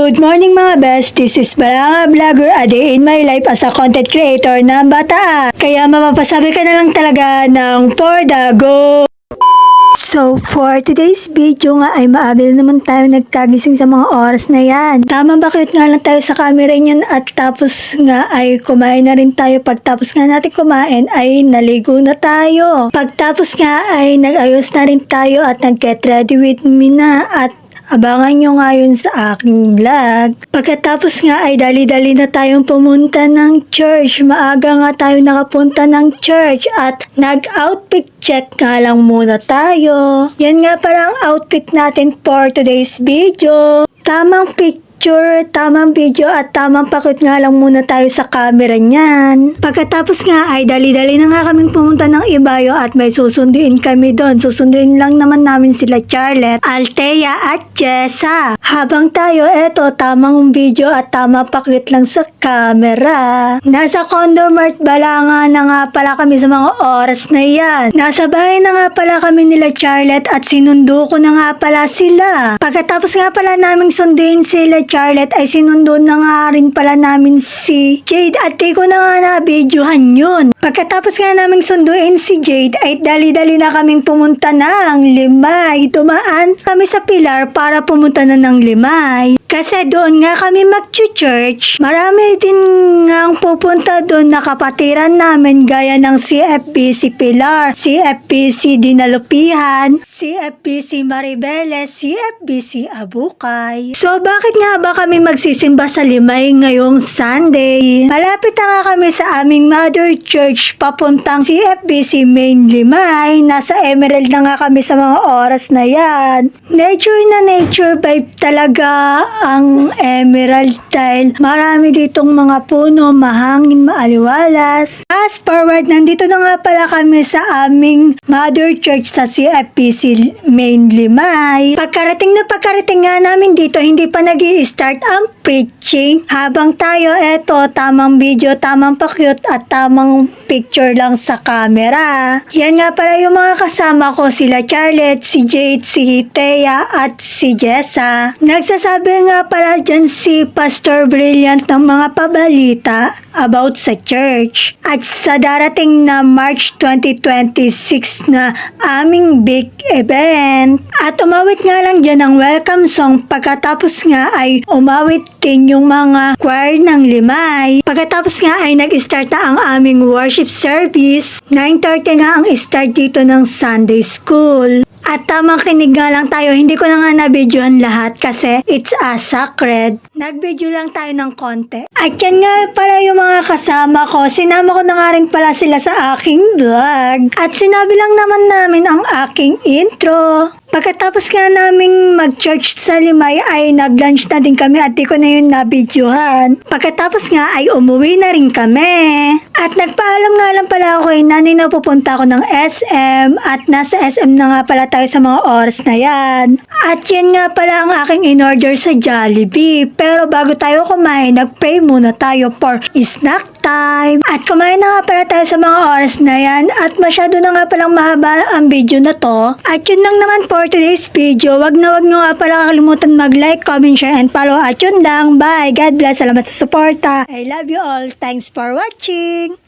Good morning mga best, this is Balanga Vlogger, a day in my life as a content creator ng bata. Kaya mapapasabi ka na lang talaga ng for the go. So for today's video nga ay maaga na naman tayo nagkagising sa mga oras na yan. Tama ba cute nga lang tayo sa camera niyan at tapos nga ay kumain na rin tayo. Pagtapos nga natin kumain ay naligo na tayo. Pagtapos nga ay nag-ayos na rin tayo at nag-get ready with me na at abangan nyo ngayon sa aking vlog. Pagkatapos nga ay dali-dali na tayong pumunta ng church. Maaga nga tayo nakapunta ng church at nag-outfit check nga lang muna tayo. Yan nga pala ang outfit natin for today's video. Tamang tamang video at tamang pakit nga lang muna tayo sa camera niyan. Pagkatapos nga ay dali-dali na nga kaming pumunta ng Ibayo at may susunduin kami doon. Susunduin lang naman namin sila Charlotte, Althea at Jessa. Habang tayo eto tamang video at tamang pakit lang sa camera. Nasa Condor Mart Balanga na nga pala kami sa mga oras na yan. Nasa bahay na nga pala kami nila Charlotte at sinundo ko na nga pala sila. Pagkatapos nga pala naming sunduin sila Charlotte ay sinundo na nga rin pala namin si Jade at di ko na nga na-videohan yun. Pagkatapos nga naming sunduin si Jade ay dali-dali na kaming pumunta ng Limay. Dumaan kami sa Pilar para pumunta na ng Limay. Kasi doon nga kami mag-church. Marami din nga ang pupunta doon na kapatiran namin gaya ng CFBC Pilar, CFBC Dinalupihan, CFBC Maribeles, CFBC Abukay. So bakit nga ba kami magsisimba sa Limay ngayong Sunday? Malapit na nga kami sa aming mother church papuntang CFBC Main Limay. Nasa Emerald na nga kami sa mga oras na yan. Nature na nature vibe talaga ang Emerald dahil marami ditong mga puno, mahangin, maaliwalas. Fast forward, nandito na nga pala kami sa aming mother church sa CFBC Main Limay. Pagkarating nga namin dito, hindi pa nag-i-start ang preaching. Habang tayo eto, tamang video, tamang pa-cute at tamang picture lang sa camera. Yan nga pala yung mga kasama ko, sila Charlotte, si Jade, si Thea at si Jessa. Nagsasabi nga pala dyan si Pastor Brilliant ng mga pabalita about sa church. At sa darating na March 2026 na aming big event. At umawit nga lang dyan ang welcome song. Pagkatapos nga ay umawit din yung mga choir ng Limay. Pagkatapos nga ay nag-start na ang aming worship service. 9:30 nga ang start dito ng Sunday School. At tamang kinig nga lang tayo, hindi ko na nga na-videohan lahat kasi it's a sacred. Nag-video lang tayo ng konti. At yan nga pala yung mga kasama ko. Sinama ko na nga rin pala sila sa aking vlog. At sinabi lang naman namin ang aking intro. Pagkatapos nga naming mag-church sa Limay ay nag-lunch na din kami at di ko na yun na-videohan. Pagkatapos nga ay umuwi na rin kami. At nagpaalam nga lang pala ako na pupunta ako ng SM at nasa SM na nga pala tayo sa mga oras na yan. At yan nga pala ang aking in-order sa Jollibee. Pero bago tayo kumain, nag-pray muna tayo for snack time. At kumain na nga pala tayo sa mga oras na yan at masyado na nga palang mahaba ang video na to. At yun lang naman for today's video. Wag nyo nga pala kakalimutan mag-like, comment, share, and follow. At yun lang. Bye. God bless. Salamat sa suporta. I love you all. Thanks for watching.